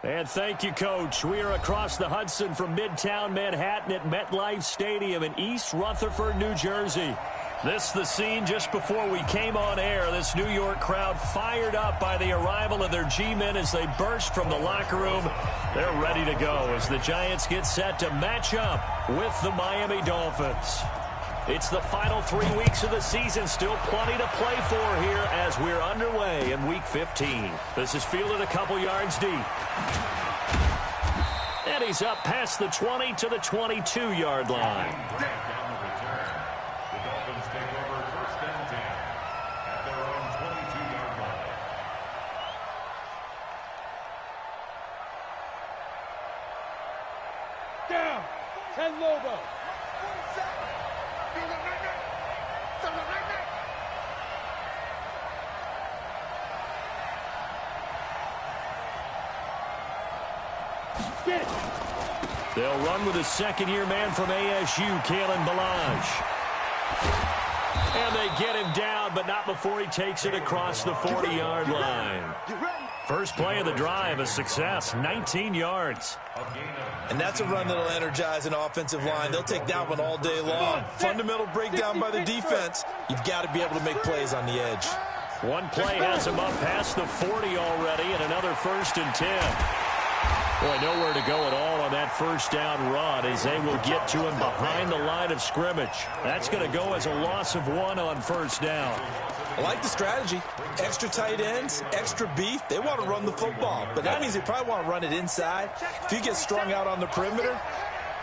And thank you, Coach. We are across the Hudson from Midtown Manhattan at MetLife Stadium in East Rutherford, New Jersey. This the scene just before we came on air. This New York crowd fired up by the arrival of their G-men as they burst from the locker room. They're ready to go as the Giants get set to match up with the Miami Dolphins. It's the final 3 weeks of the season. Still plenty to play for here as we're underway in Week 15. This is fielded a couple yards deep. And he's up past the 20 to the 22-yard line. Down, 10 Lobo. They'll run with a second-year man from ASU, Kalen Ballage. And they get him down, but not before he takes it across the 40-yard line. First play of the drive, a success, 19 yards. And that's a run that'll energize an offensive line. They'll take that one all day long. Fundamental breakdown by the defense. You've got to be able to make plays on the edge. One play has him up past the 40 already, and another 1st and 10. Boy, nowhere to go at all on that first down run as they will get to him behind the line of scrimmage. That's going to go as a loss of 1 on first down. I like the strategy. Extra tight ends, extra beef. They want to run the football, but that means they probably want to run it inside. If you get strung out on the perimeter,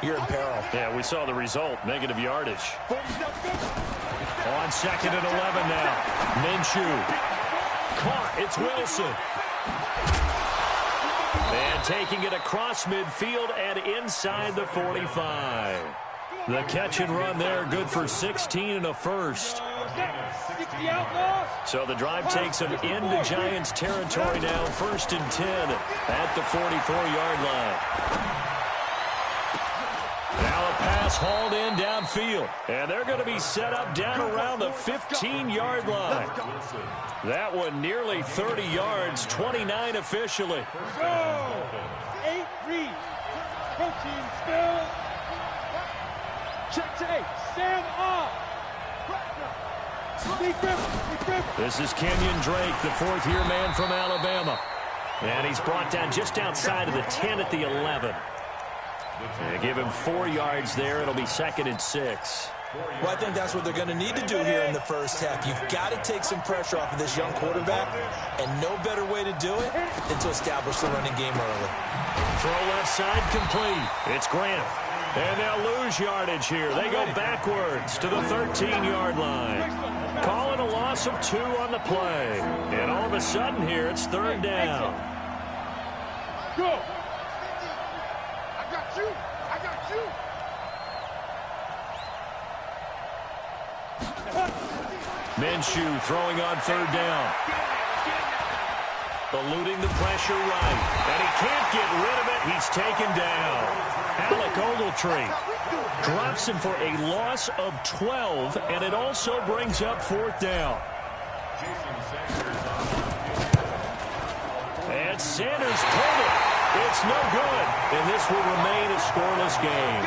you're in peril. Yeah, we saw the result, negative yardage. On 2nd and 11 now. Minshew. Caught. It's Wilson. And taking it across midfield and inside the 45. The catch and run there, good for 16 and a first. So the drive takes them into Giants territory now, 1st and 10 at the 44-yard line. Now a pass hauled in downfield, and they're going to be set up down around the 15-yard line. That one nearly 30 yards, 29 officially. Go! 8 reads. Protein still. Check to 8. Stand off. This is Kenyon Drake, the 4th-year man from Alabama. And he's brought down just outside of the 10 at the 11. They give him 4 yards there. It'll be 2nd and 6. Well, I think that's what they're going to need to do here in the first half. You've got to take some pressure off of this young quarterback, and no better way to do it than to establish the running game early. Throw left side complete. It's Grant. And they'll lose yardage here. They go backwards to the 13-yard line. Calling a loss of 2 on the play. And all of a sudden here, it's 3rd down. Go! I got you! I got you! Minshew throwing on 3rd down. Eluding the pressure right. And he can't get rid of it. He's taken down. Alec Ogletree drops him for a loss of 12, and it also brings up 4th down. And Sanders pulled it. It's no good, and this will remain a scoreless game.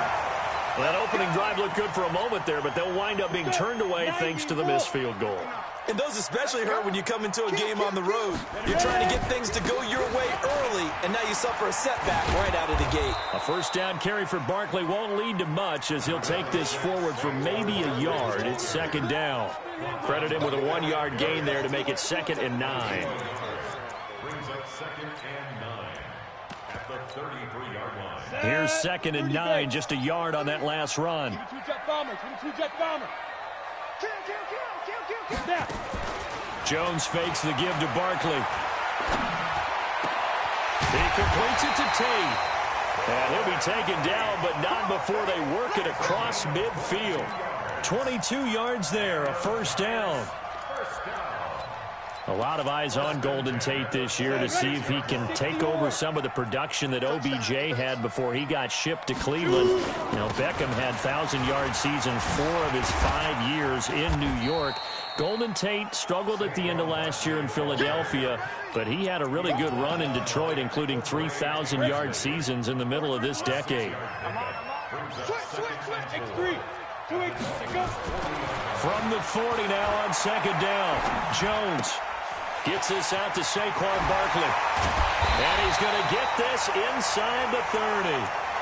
Well, that opening drive looked good for a moment there, but they'll wind up being turned away thanks to the missed field goal. And those especially hurt when you come into a game on the road. You're trying to get things to go your way early, and now you suffer a setback right out of the gate. A first down carry for Barkley won't lead to much as he'll take this forward for maybe a yard. It's 2nd down. Credit him with a 1-yard gain there to make it 2nd and 9. Brings up 2nd and 9 at the 33-yard line. Here's 2nd and 9, just a yard on that last run. 2-jet bomber, 2-jet bomber. Jones fakes the give to Barkley. He completes it to Tate. And he'll be taken down, but not before they work it across midfield. 22 yards there, a first down. A lot of eyes on Golden Tate this year to see if he can take over some of the production that OBJ had before he got shipped to Cleveland. You know, Beckham had 1,000-yard seasons 4 of his 5 years in New York. Golden Tate struggled at the end of last year in Philadelphia, but he had a really good run in Detroit, including 3,000-yard seasons in the middle of this decade. From the 40 now on second down, Jones gets this out to Saquon Barkley. And he's going to get this inside the 30.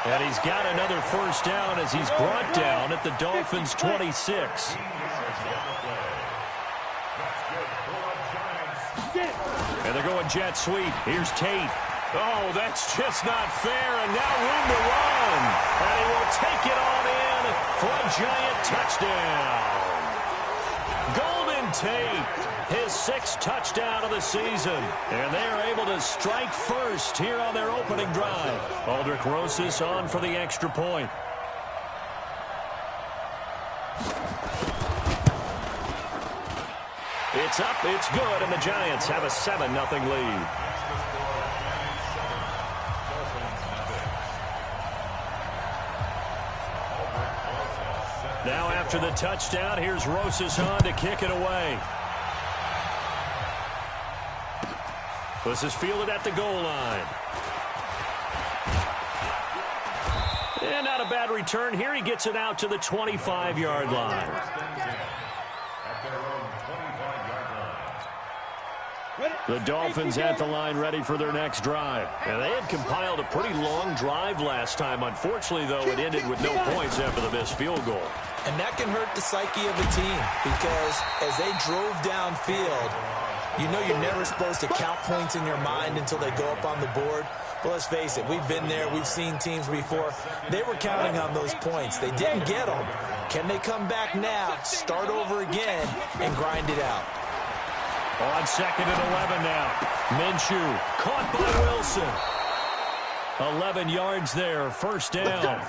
And he's got another first down as he's brought down at the Dolphins' 26. And they're going jet sweep. Here's Tate. Oh, that's just not fair. And now room to run. And he will take it on in for a giant touchdown. Golden Tate, his 6th touchdown of the season. And they are able to strike first here on their opening drive. Aldrich Rosas on for the extra point. It's up, it's good, and the Giants have a 7-0 lead. Now after the touchdown, here's Rosas on to kick it away. This is fielded at the goal line. And not a bad return. Here he gets it out to the 25-yard line. The Dolphins at the line ready for their next drive. And they had compiled a pretty long drive last time. Unfortunately, though, it ended with no points after the missed field goal. And that can hurt the psyche of a team because as they drove downfield, you know you're never supposed to count points in your mind until they go up on the board. But let's face it, we've been there. We've seen teams before. They were counting on those points. They didn't get them. Can they come back now, start over again, and grind it out? On second and 11 now. Minshew caught by Wilson. 11 yards there, first down.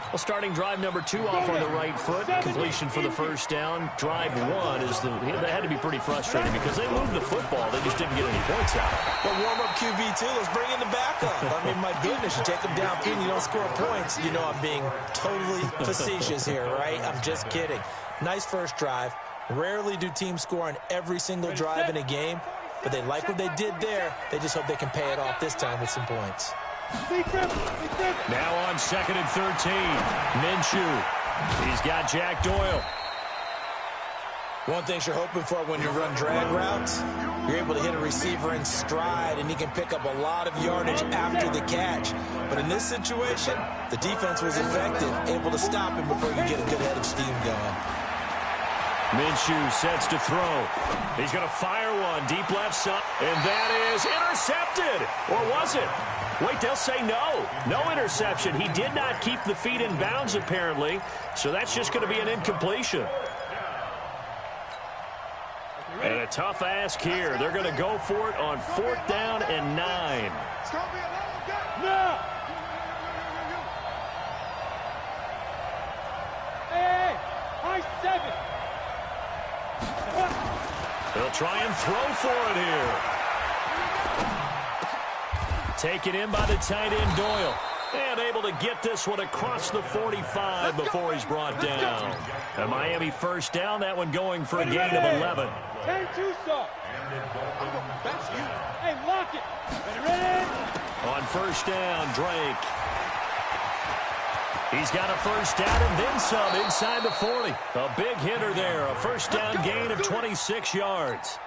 Well, starting drive number 2 off on the right foot. Completion for the first down. Drive 1 is they had to be pretty frustrating because they moved the football. They just didn't get any points out. But warm-up QB2, let's bring in the backup. I mean, my goodness, you take them downfield and you don't score points. You know I'm being totally facetious here, right? I'm just kidding. Nice first drive. Rarely do teams score on every single drive in a game, but they like what they did there. They just hope they can pay it off this time with some points. Now on second and 13, Minshew. He's got Jack Doyle. One thing you're hoping for when you run drag routes, you're able to hit a receiver in stride, and he can pick up a lot of yardage after the catch. But in this situation, the defense was effective, able to stop him before you get a good head of steam going. Minshew sets to throw. He's going to fire one deep left side, and that is intercepted. Or was it? Wait, they'll say no. No interception. He did not keep the feet in bounds, apparently, so that's just going to be an incompletion. And a tough ask here. They're going to go for it on 4th down and 9. It's going to be a long game. No! Hey, high 7. They'll try and throw for it here. Taken in by the tight end Doyle. And able to get this one across the 45 before he's brought down. A Miami first down, that one going for a gain of 11. Hey, lock it. Ready? On first down, Drake. He's got a first down and then some inside the 40. A big hitter there, a first down gain of 26 yards.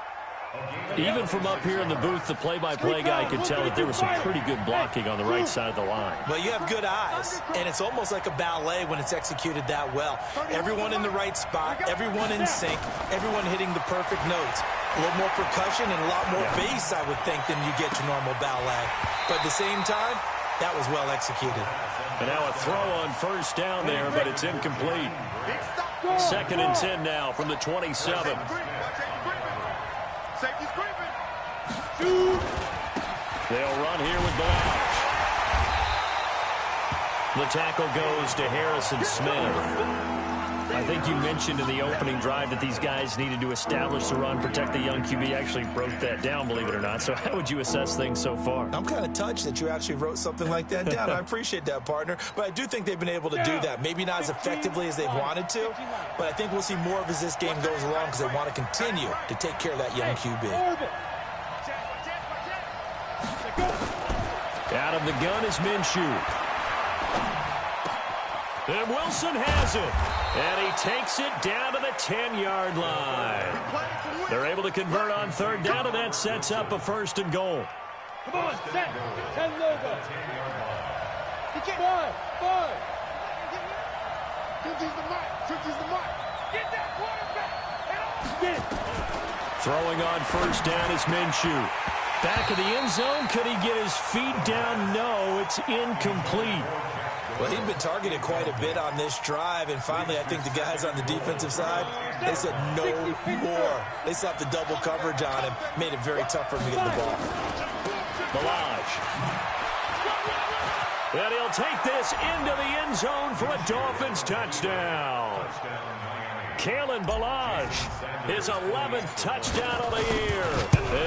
Even from up here in the booth, the play-by-play guy could tell that there was some pretty good blocking on the right side of the line. Well, you have good eyes, and it's almost like a ballet when it's executed that well. Everyone in the right spot, everyone in sync, everyone hitting the perfect notes. A little more percussion and a lot more bass, I would think, than you get to normal ballet. But at the same time, that was well executed. And now a throw on first down there, but it's incomplete. Second and 10 now from the 27. They'll run here with Blanche. The tackle goes to Harrison Smith. I think you mentioned in the opening drive that these guys needed to establish the run, protect the young QB. Actually broke that down, believe it or not. So how would you assess things so far? I'm kind of touched that you actually wrote something like that down. I appreciate that, partner. But I do think they've been able to do that. Maybe not as effectively as they've wanted to, but I think we'll see more of as this game goes along because they want to continue to take care of that young QB. Out of the gun is Minshew. And Wilson has it. And he takes it down to the 10-yard line. They're able to convert on third down, and that sets up a 1st and goal. Come on, set. 10 logo. 5. Get that quarterback. Get it. Throwing on 1st down is Minshew. Back of the end zone. Could he get his feet down? No, it's incomplete. Well, he'd been targeted quite a bit on this drive, and finally I think the guys on the defensive side, they said no more. They slapped the double coverage on him, made it very tough for him to get the ball. Balaj. And he'll take this into the end zone for a Dolphins touchdown. Kalen Balaj, his 11th touchdown of the year,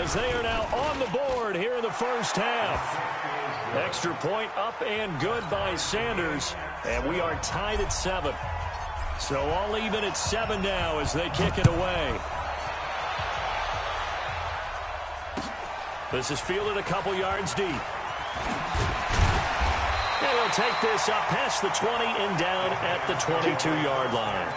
as they are now on the board here in the first half. Extra point up and good by Sanders, and we are tied at 7. So all even at 7 now as they kick it away. This is fielded a couple yards deep. And he'll take this up past the 20 and down at the 22-yard line.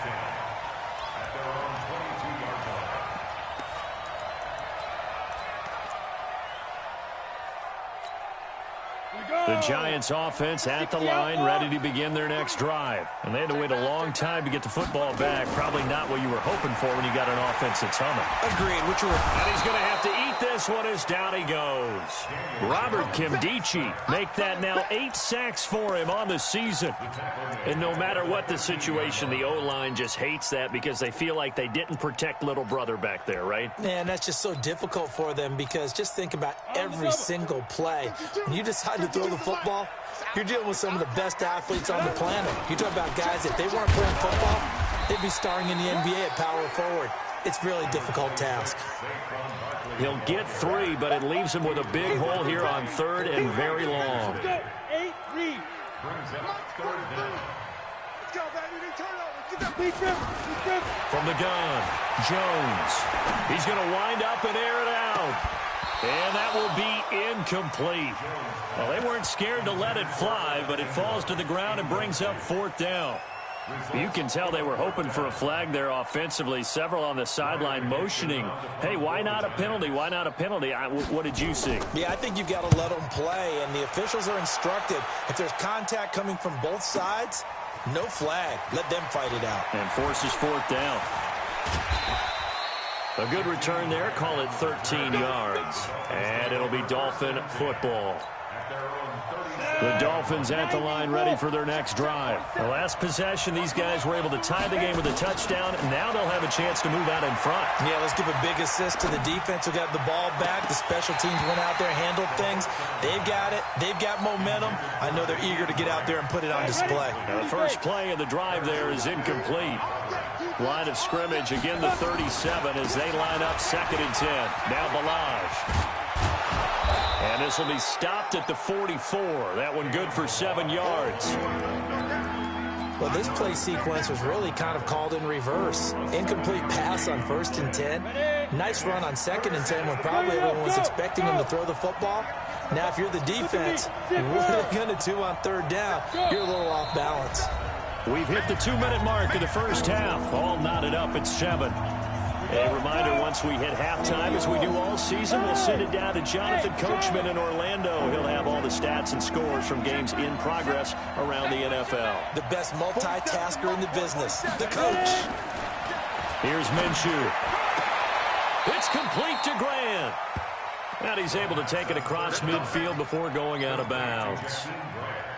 The Giants offense at the line, ready to begin their next drive. And they had to wait a long time to get the football back. Probably not what you were hoping for when you got an offense that's humming. Agreed. And he's going to have to eat this one as down he goes. Robert Kimdichie make that now 8 sacks for him on the season. And no matter what the situation, the O-line just hates that because they feel like they didn't protect little brother back there, right? Man, that's just so difficult for them because just think about every single play. When you decide to throw the football, you're dealing with some of the best athletes on the planet. You talk about guys, if they weren't playing football, they'd be starring in the NBA at power forward. It's a really difficult task. He'll get 3, but it leaves him with a big hole here on 3rd and very long. 8 read. From the gun, Jones. He's going to wind up and air it out. And that will be incomplete. Well, they weren't scared to let it fly, but it falls to the ground and brings up 4th down. You can tell they were hoping for a flag there offensively. Several on the sideline motioning, hey, why not a penalty? Why not a penalty? What did you see? Yeah, I think you've got to let them play, and the officials are instructed. If there's contact coming from both sides, no flag. Let them fight it out. And forces 4th down. A good return there. Call it 13 yards. And it'll be Dolphin football. The Dolphins at the line ready for their next drive. The last possession, these guys were able to tie the game with a touchdown. Now they'll have a chance to move out in front. Yeah, let's give a big assist to the defense who got the ball back. The special teams went out there, handled things. They've got it. They've got momentum. I know they're eager to get out there and put it on display. Now the first play of the drive there is incomplete. Line of scrimmage, again the 37 as they line up 2nd and 10. Now Balaj. And this will be stopped at the 44. That one good for 7 yards. Well, this play sequence was really kind of called in reverse. Incomplete pass on 1st and 10. Nice run on 2nd and 10 when probably everyone was expecting him to throw the football. Now, if you're the defense, what are they going to do on 3rd down? You're a little off balance. We've hit the 2-minute mark of the first half. All knotted up at 7. A reminder, once we hit halftime, as we do all season, we'll send it down to Jonathan Coachman in Orlando. He'll have all the stats and scores from games in progress around the NFL. The best multitasker in the business, the coach. Here's Minshew. It's complete to Grant. And he's able to take it across midfield before going out of bounds.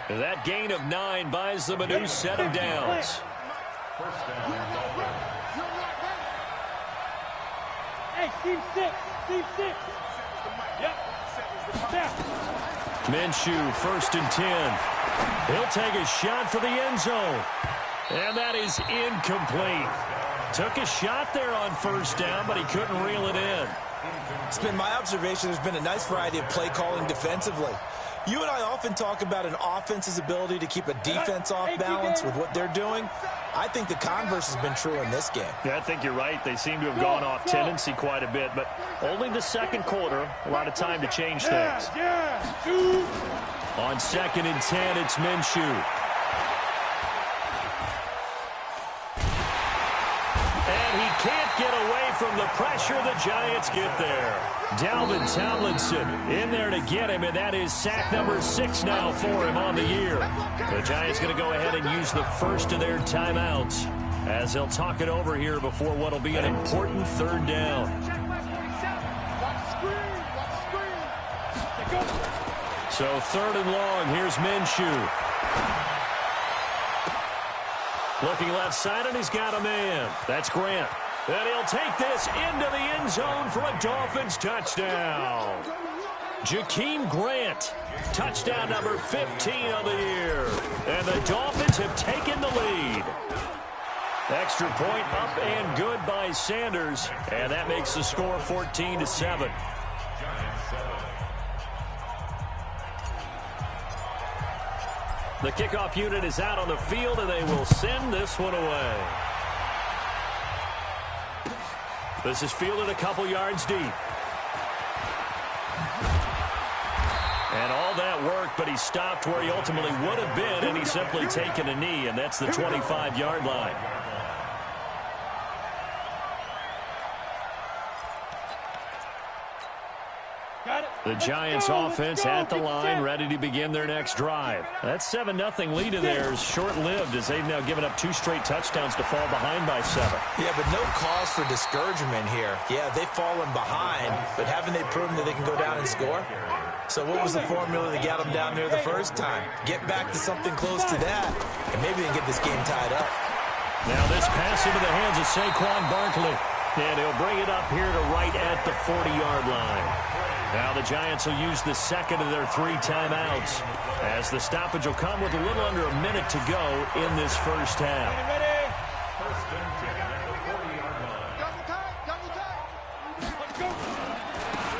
That gain of 9 buys them a new set of downs. Hey, team 6. Team 6. Yep. Minshew, 1st and 10. He'll take a shot for the end zone. And that is incomplete. Took a shot there on first down, but he couldn't reel it in. It's been my observation there's been a nice variety of play calling defensively. You and I often talk about an offense's ability to keep a defense off balance with what they're doing. I think the converse has been true in this game. Yeah, I think you're right. They seem to have gone off tendency quite a bit, but only the second quarter, a lot of time to change things. On 2nd and 10, it's Minshew. And he can't get away from the pressure. The Giants get there. Dalvin Tomlinson in there to get him, and that is sack number 6 now for him on the year. The Giants going to go ahead and use the first of their timeouts as they'll talk it over here before what will be an important 3rd down. So 3rd and long, here's Minshew. Looking left side, and he's got a man. That's Grant. And he'll take this into the end zone for a Dolphins touchdown. Jakeem Grant, touchdown number 15 of the year. And the Dolphins have taken the lead. Extra point up and good by Sanders. And that makes the score 14-7. The kickoff unit is out on the field, and they will send this one away. This is fielded a couple yards deep. And all that work, but he stopped where he ultimately would have been, and he's simply taken a knee, and that's the 25-yard line. The Giants offense at the line, ready to begin their next drive. That 7-0 lead of theirs short-lived as they've now given up 2 straight touchdowns to fall behind by 7. Yeah, but no cause for discouragement here. Yeah, they've fallen behind, but haven't they proven that they can go down and score? So what was the formula that got them down there the first time? Get back to something close to that, and maybe they can get this game tied up. Now this pass into the hands of Saquon Barkley, and he'll bring it up here to right at the 40-yard line. Now the Giants will use the second of their 3 timeouts as the stoppage will come with a little under a minute to go in this first half.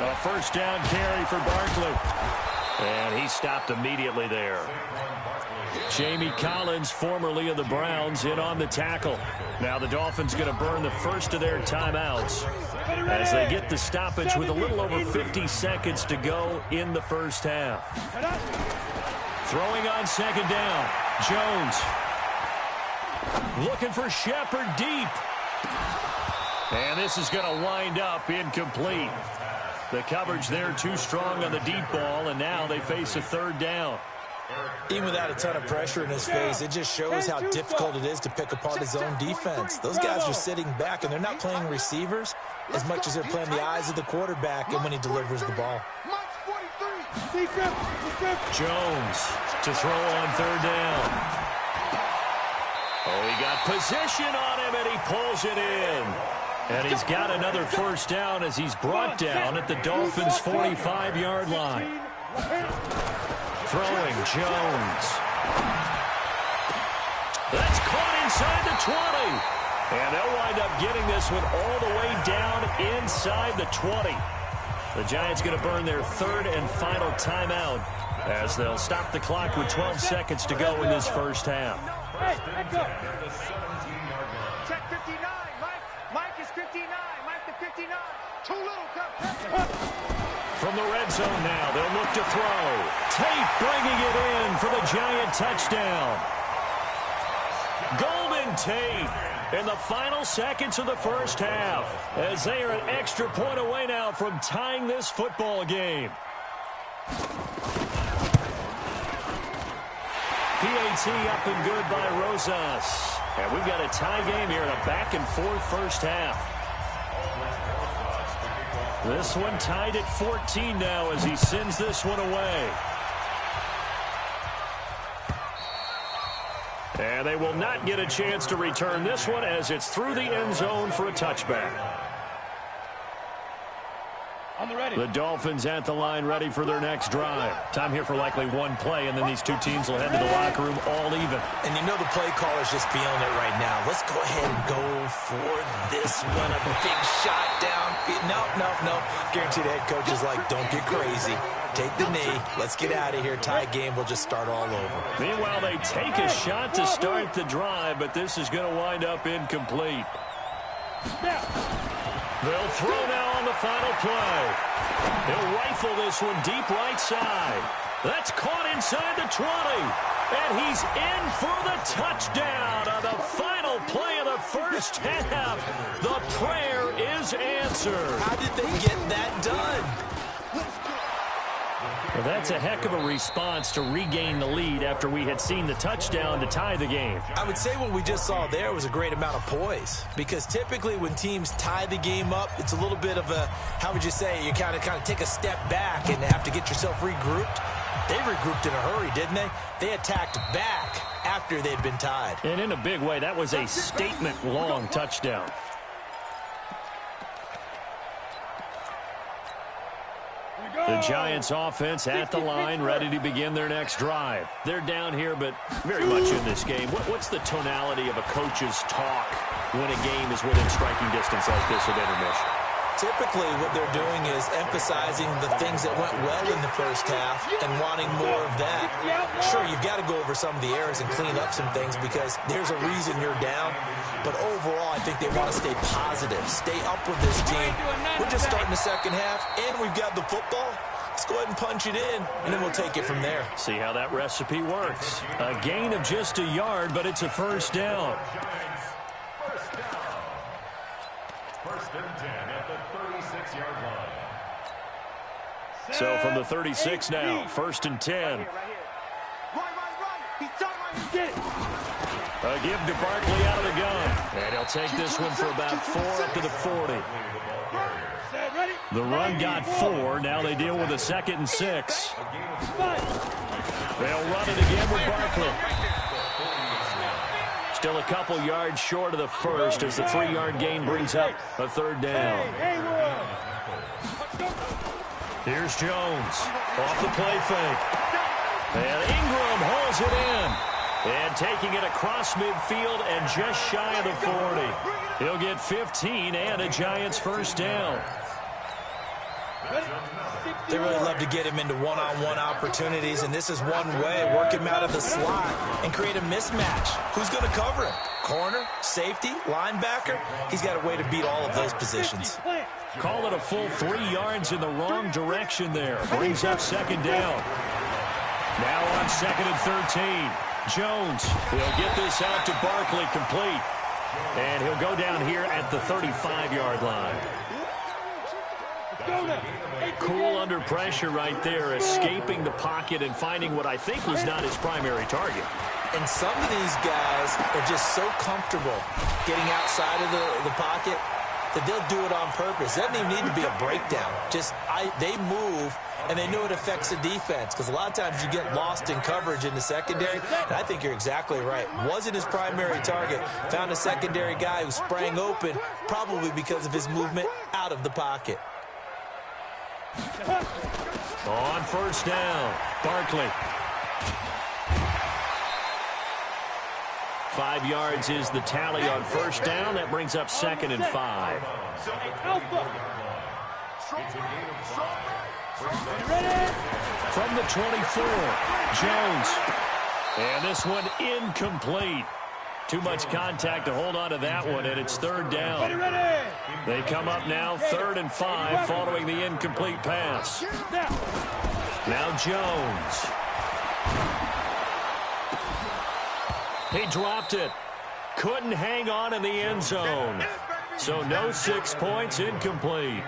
A first down carry for Barkley. And he stopped immediately there. Jamie Collins, formerly of the Browns, in on the tackle. Now the Dolphins going to burn the first of their timeouts as they get the stoppage with a little over 50 seconds to go in the first half. Throwing on 2nd down. Jones. Looking for Shepard deep. And this is going to wind up incomplete. The coverage there too strong on the deep ball, and now they face a 3rd down. Even without a ton of pressure in his face, it just shows how difficult it is to pick apart his own defense. Those guys are sitting back, and they're not playing receivers as much as they're playing the eyes of the quarterback and when he delivers the ball. Jones to throw on 3rd down. Oh, he got position on him, and he pulls it in. And he's got another first down as he's brought down at the Dolphins' 45-yard line. Throwing Jones. That's caught inside the 20. And they'll wind up getting this one all the way down inside the 20. The Giants going to burn their 3rd and final timeout as they'll stop the clock with 12 seconds to go in this first half. Hey, let's go. Check 59. Mike is 59. Mike the 59. Too little. From the red zone now, they'll look to throw. Tate bringing it in for the Giant touchdown. Golden Tate in the final seconds of the first half as they are an extra point away now from tying this football game. PAT up and good by Rosas. And we've got a tie game here in a back-and-forth first half. This one tied at 14 now as he sends this one away. And they will not get a chance to return this one as it's through the end zone for a touchback. The Dolphins at the line, ready for their next drive. Time here for likely one play, and then these two teams will head to the locker room all even. And you know the play caller's just feeling it right now. Let's go ahead and go for this one. A big shot downfield. No. Guaranteed the head coach is like, don't get crazy. Take the knee. Let's get out of here. Tie game. We'll just start all over. Meanwhile, they take a shot to start the drive, but this is going to wind up incomplete. They'll throw now on the final play. He'll rifle this one deep right side. That's caught inside the 20. And he's in for the touchdown on the final play of the first half. The prayer is answered. How did they get that done? Well, that's a heck of a response to regain the lead after we had seen the touchdown to tie the game. I would say what we just saw there was a great amount of poise, because typically when teams tie the game up, it's a little bit of a, how would you say, you kind of take a step back and have to get yourself regrouped. They regrouped in a hurry, didn't they? They attacked back after they'd been tied. And in a big way, that was a statement-long touchdown. The Giants offense at the line, ready to begin their next drive. They're down here, but very much in this game. What's the tonality of a coach's talk when a game is within striking distance like this at intermission? Typically, what they're doing is emphasizing the things that went well in the first half and wanting more of that. Sure, you've got to go over some of the errors and clean up some things because there's a reason you're down. But overall, I think they want to stay positive, stay up with this team. We're just starting the second half, and we've got the football. Let's go ahead and punch it in, and then we'll take it from there. See how that recipe works. A gain of just a yard, but it's a first down. First and 10 at the 36-yard line. So from the 36 now, first and 10. Run. He's sidelined. A give to Barkley out of the gun. And he'll take this one for about 4 up to the 40. The run got 4. Now they deal with a 2nd and 6. They'll run it again with Barkley. Still a couple yards short of the first as the 3-yard gain brings up a third down. Here's Jones off the play fake. And Ingram holds it in. And taking it across midfield and just shy of the 40. He'll get 15 and a Giants first down. They really love to get him into one-on-one opportunities, and this is one way, work him out of the slot and create a mismatch. Who's going to cover him? Corner, safety, linebacker? He's got a way to beat all of those positions. Call it a full 3 yards in the wrong direction there. Brings up second down. Now on 2nd and 13. Jones, he'll get this out to Barkley, complete. And he'll go down here at the 35-yard line. Cool under pressure right there, escaping the pocket and finding what I think was not his primary target. And some of these guys are just so comfortable getting outside of the pocket that they'll do it on purpose. It doesn't even need to be a breakdown. They move, and they know it affects the defense because a lot of times you get lost in coverage in the secondary, and I think you're exactly right. Wasn't his primary target. Found a secondary guy who sprang open, probably because of his movement out of the pocket. On first down, Barkley. 5 yards is the tally on first down. That brings up 2nd and 5. From the 24, Jones. And this one incomplete. Too much contact to hold on to that one, and it's 3rd down. They come up now 3rd and 5 following the incomplete pass. Now Jones. He dropped it. Couldn't hang on in the end zone. So no 6 points, incomplete.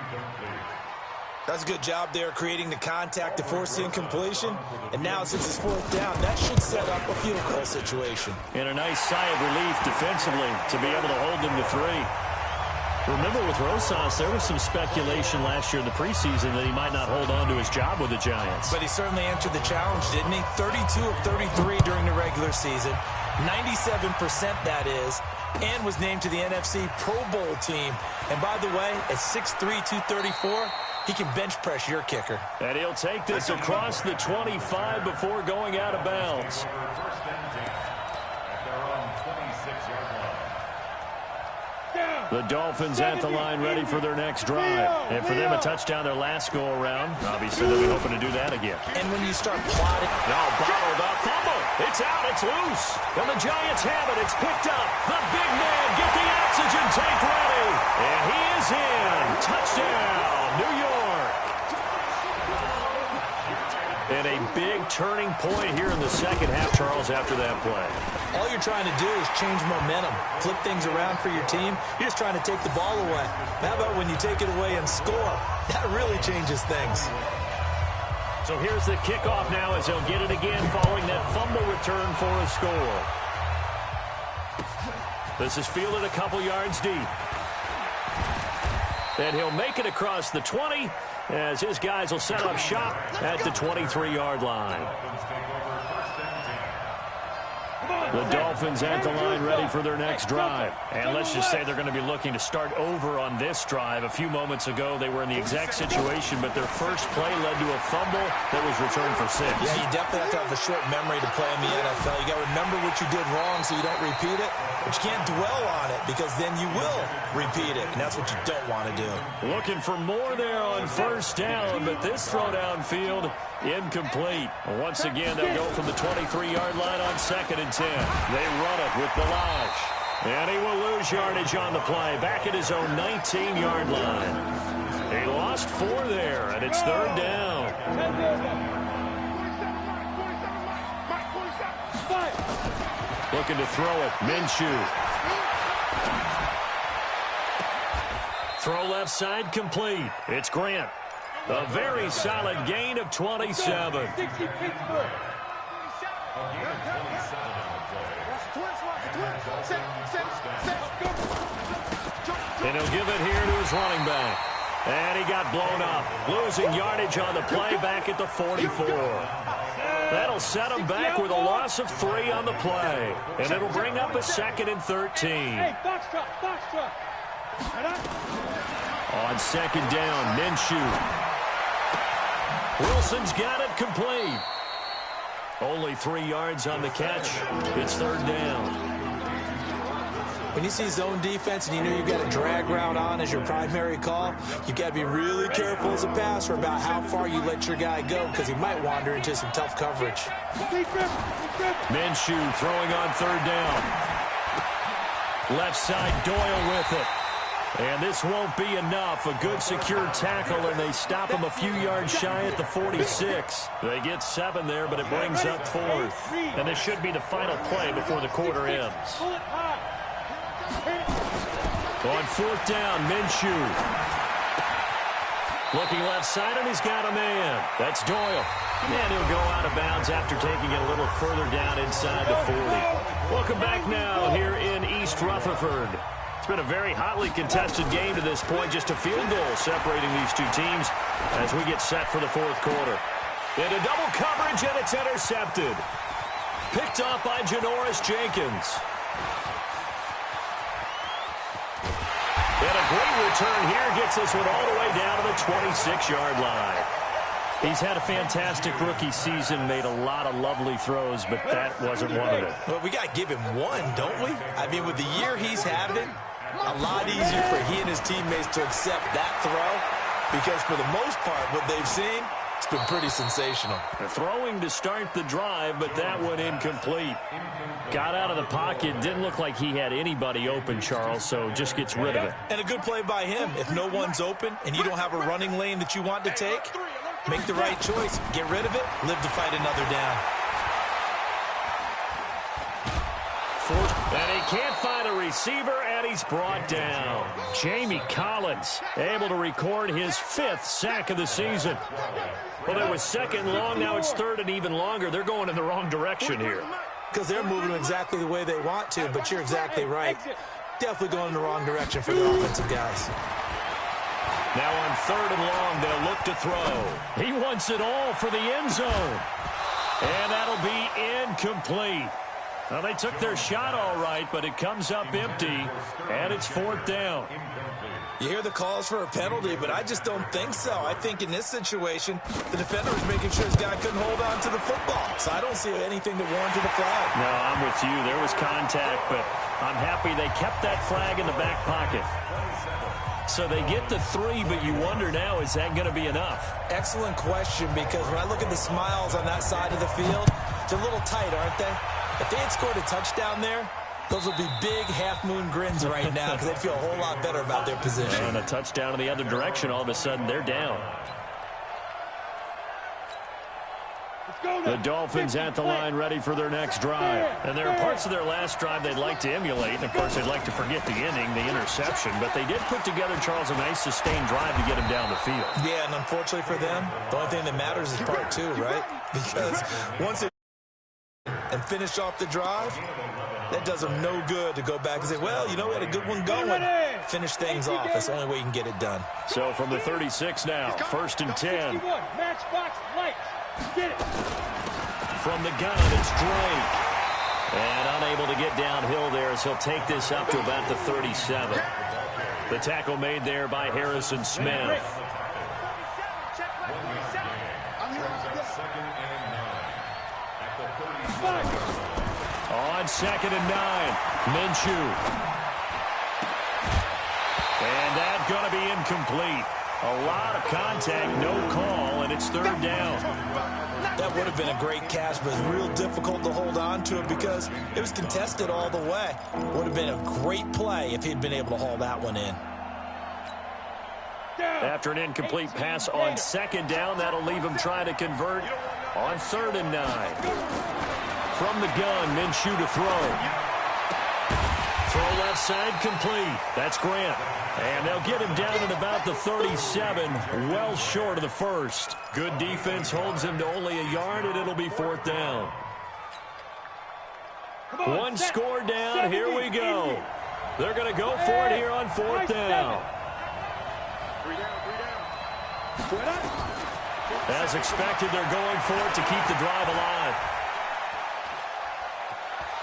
That's a good job there creating the contact to force the incompletion. And now since it's 4th down, that should set up a field goal situation. And a nice sigh of relief defensively to be able to hold them to 3. Remember with Rosas, there was some speculation last year in the preseason that he might not hold on to his job with the Giants. But he certainly answered the challenge, didn't he? 32 of 33 during the regular season. 97% that is. And was named to the NFC Pro Bowl team. And by the way, at 6'3", 234, he can bench press your kicker. And he'll take this across the 25 before going out of bounds. The Dolphins at the line ready for their next drive. And for them, a touchdown their last go-around. Obviously, they'll be hoping to do that again. And when you start plotting... Now bottled up. Fumble. It's out. It's loose. And the Giants have it. It's picked up. The big man. Get the oxygen tank ready. And he is in. Touchdown, New York. And a big turning point here in the second half, Charles, after that play. All you're trying to do is change momentum, flip things around for your team. You're just trying to take the ball away. How about when you take it away and score? That really changes things. So here's the kickoff now as they'll get it again following that fumble return for a score. This is fielded a couple yards deep. And he'll make it across the 20 as his guys will set up shop at the 23-yard line. The Dolphins at the line ready for their next drive. And let's just say they're going to be looking to start over on this drive. A few moments ago, they were in the exact situation, but their first play led to a fumble that was returned for 6. Yeah, you definitely have to have a short memory to play in the NFL. You got to remember what you did wrong so you don't repeat it. But you can't dwell on it because then you will repeat it, and that's what you don't want to do. Looking for more there on first down, but this throw downfield incomplete. Once again, they'll go from the 23-yard line on 2nd and 10. They run it with Balaj. And he will lose yardage on the play. Back at his own 19-yard line. He lost 4 there, and it's 3rd down. Looking to throw it. Minshew. Throw left side complete. It's Grant. A very solid gain of 27. And he'll give it here to his running back. And he got blown up. Losing yardage on the play back at the 44. That'll set him back with a loss of 3 on the play. And it'll bring up a 2nd and 13. On 2nd down, Minshew. Wilson's got it complete. Only 3 yards on the catch. It's 3rd down. When you see zone defense and you know you've got a drag route on as your primary call, you've got to be really careful as a passer about how far you let your guy go because he might wander into some tough coverage. Minshew throwing on 3rd down. Left side, Doyle with it. And this won't be enough. A good secure tackle, and they stop him a few yards shy at the 46. They get 7 there, but it brings up 4th. And this should be the final play before the quarter ends. On 4th down, Minshew. Looking left side, and he's got a man. That's Doyle. And he'll go out of bounds after taking it a little further down inside the 40. Welcome back now here in East Rutherford. It's been a very hotly contested game to this point. Just a field goal separating these two teams as we get set for the 4th quarter. Into double coverage, and it's intercepted. Picked off by Janoris Jenkins. And a great return here gets this one all the way down to the 26-yard line. He's had a fantastic rookie season, made a lot of lovely throws, but that wasn't one of them. Well, we got to give him one, don't we? I mean, with the year he's having, a lot easier for he and his teammates to accept that throw because for the most part, what they've seen, it's been pretty sensational. Throwing to start the drive, but that one incomplete. Got out of the pocket. Didn't look like he had anybody open, Charles, so just gets rid of it. And a good play by him. If no one's open and you don't have a running lane that you want to take, make the right choice. Get rid of it. Live to fight another down. And he can't find a receiver, and he's brought down. Jamie Collins able to record his 5th sack of the season. Well, it was 2nd long. Now it's 3rd and even longer. They're going in the wrong direction here. Because they're moving exactly the way they want to, but you're exactly right. Definitely going in the wrong direction for their offensive guys. Now on 3rd and long, they'll look to throw. He wants it all for the end zone. And that'll be incomplete. Well, they took their shot all right, but it comes up empty, and it's 4th down. You hear the calls for a penalty, but I just don't think so. I think in this situation, the defender was making sure his guy couldn't hold on to the football. So I don't see anything to warrant a flag. No, I'm with you. There was contact, but I'm happy they kept that flag in the back pocket. So they get the 3, but you wonder now, is that going to be enough? Excellent question, because when I look at the smiles on that side of the field, they're a little tight, aren't they? If they had scored a touchdown there, those would be big half-moon grins right now because they'd feel a whole lot better about their position. And a touchdown in the other direction, all of a sudden they're down. The Dolphins at the line ready for their next drive. And there are parts of their last drive they'd like to emulate. And, of course, they'd like to forget the ending, the interception. But they did put together, Charles, a nice sustained drive to get him down the field. Yeah, and unfortunately for them, the only thing that matters is part 2, right? Because once they and finish off the drive, that does them no good to go back and say, well, you know, we had a good one going. Finish things off. That's the only way you can get it done. So from the 36 now, 1st and 10. Matchbox lights. Get it. From the gun, it's Drake. And unable to get downhill there as he'll take this up to about the 37. The tackle made there by Harrison Smith. On 2nd and 9, Minshew. And that's going to be incomplete. A lot of contact, no call, and it's 3rd down. That would have been a great catch, but it's real difficult to hold on to it because it was contested all the way. Would have been a great play if he'd been able to haul that one in. After an incomplete pass on 2nd down, that'll leave him trying to convert on 3rd and 9. From the gun, Minshew to throw. Throw left side, complete. That's Grant. And they'll get him down at about the 37, well short of the 1st. Good defense holds him to only a yard, and it'll be 4th down. One score down, here we go. They're going to go for it here on 4th down. As expected, they're going for it to keep the drive alive.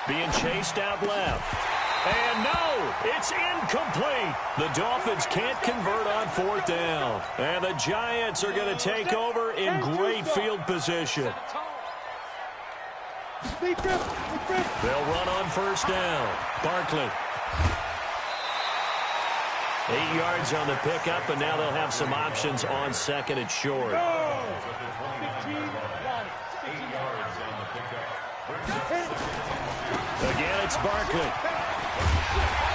Being chased out left. And no, it's incomplete. The Dolphins can't convert on 4th down. And the Giants are going to take over in great field position. They'll run on 1st down. Barkley. 8 yards on the pickup, and now they'll have some options on 2nd and short. Again, it's Barkley.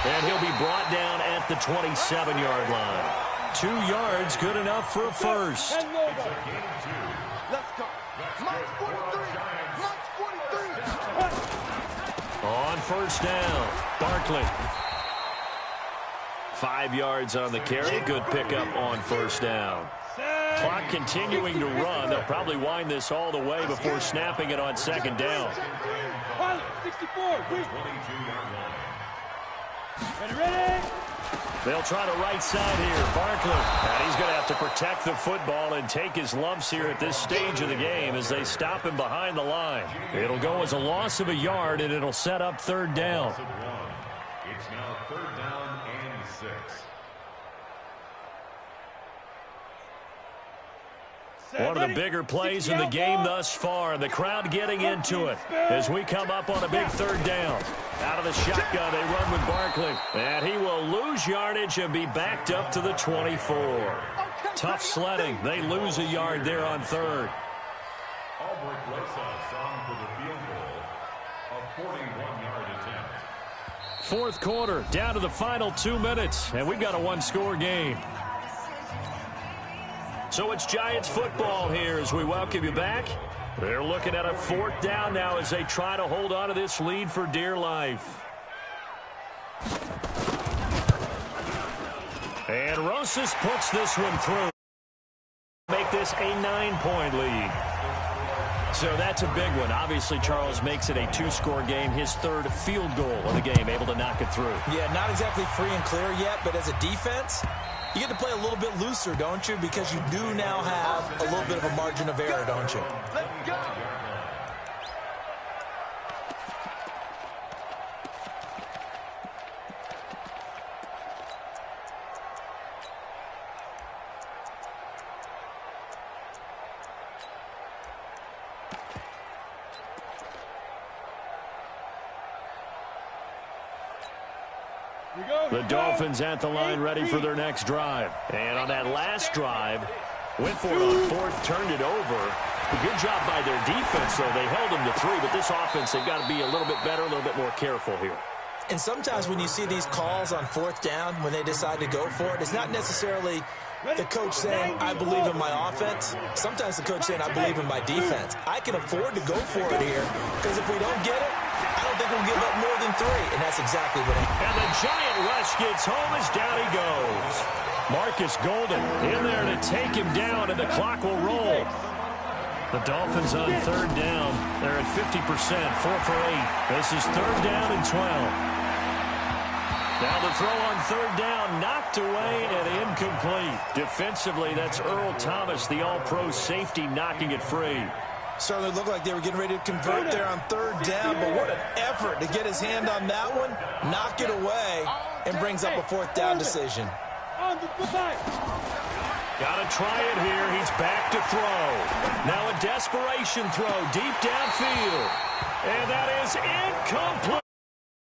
And he'll be brought down at the 27-yard line. 2 yards, good enough for a first. Let's go. Mike 43. Mike 43. On 1st down, Barkley. 5 yards on the carry. Good pickup on 1st down. Clock continuing to run. They'll probably wind this all the way before snapping it on 2nd down. 64. Ready? They'll try the right side here. Barkley. And he's going to have to protect the football and take his lumps here at this stage of the game as they stop him behind the line. It'll go as a loss of a yard, and it'll set up 3rd down. It's now 3rd down and 6. One of the bigger plays in the game thus far. The crowd getting into it as we come up on a big 3rd down. Out of the shotgun, they run with Barkley. And he will lose yardage and be backed up to the 24. Tough sledding. They lose a yard there on 3rd. Albrecht Lesa on for the field goal. A 41-yard attempt. 4th quarter, down to the final 2 minutes. And we've got a one-score game. So it's Giants football here as we welcome you back. They're looking at a 4th down now as they try to hold on to this lead for dear life. And Rosas puts this one through. Make this a 9-point lead. So that's a big one. Obviously, Charles makes it a 2-score game. His 3rd field goal of the game, able to knock it through. Yeah, not exactly free and clear yet, but as a defense, you get to play a little bit looser, don't you? Because you do now have a little bit of a margin of error, don't you? Let's go. The Dolphins at the line ready for their next drive. And on that last drive, went for it on fourth, turned it over. A good job by their defense, though. They held them to 3, but this offense, they've got to be a little bit better, a little bit more careful here. And sometimes when you see these calls on fourth down, when they decide to go for it, it's not necessarily the coach saying, I believe in my offense. Sometimes the coach saying, I believe in my defense. I can afford to go for it here, because if we don't get it, I don't think we'll give up more than 3. And that's exactly what happened. And the Giant rush gets home as down he goes. Marcus Golden in there to take him down, and the clock will roll. The Dolphins on third down. They're at 50%, 4 for 8. This is third down and 12. Now the throw on third down, knocked away and incomplete. Defensively, that's Earl Thomas, the all-pro safety, knocking it free. Certainly looked like they were getting ready to convert there on third down, but what an effort to get his hand on that one, knock it away, and brings up a fourth down decision. Got to try it here. He's back to throw. Now a desperation throw deep downfield. And that is incomplete.